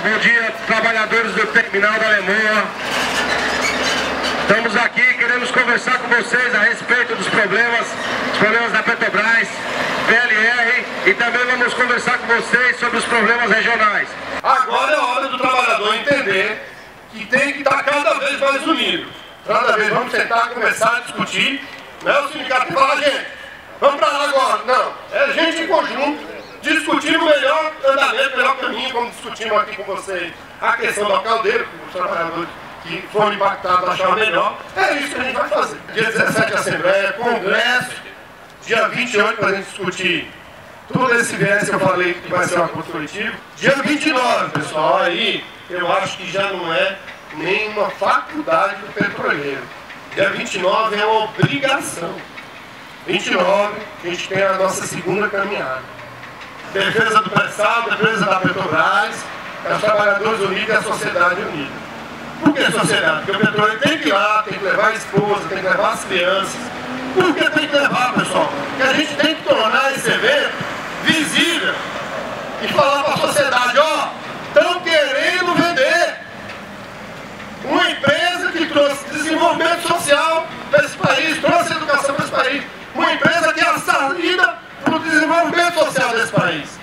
bom dia, trabalhadores do terminal da Alemanha. Estamos aqui, queremos conversar com vocês a respeito dos problemas da Petrobras, PLR, e também vamos conversar com vocês sobre os problemas regionais. Agora é a hora do trabalhador entender que tem que estar cada vez mais unido. Cada vez vamos tentar conversar, discutir. Não é o sindicato que fala, gente, vamos para lá agora. Não, é a gente em conjunto, discutindo o melhor andamento, o melhor caminho, como discutimos aqui com vocês a questão da caldeira, que os trabalhadores que foram impactados acharam melhor. É isso que a gente vai fazer. Dia 17, Assembleia, Congresso, dia 28, para a gente discutir todo esse viés que eu falei que vai ser um acordo coletivo. Dia 29, pessoal, aí eu acho que já não é nenhuma faculdade do petroleiro. Dia 29 é uma obrigação. 29, a gente tem a nossa segunda caminhada. Defesa do pré-sal, defesa da Petrobras, os trabalhadores unidos e a sociedade unida. Por que sociedade? Porque o petróleo tem que ir lá, tem que levar a esposa, tem que levar as crianças. Por que tem que levar, pessoal? Porque a gente tem que tornar esse evento visível e falar para a sociedade, ó, estão querendo vender uma empresa que trouxe desenvolvimento social para esse país, trouxe educação para esse país, uma empresa que é a saída para o desenvolvimento social desse país.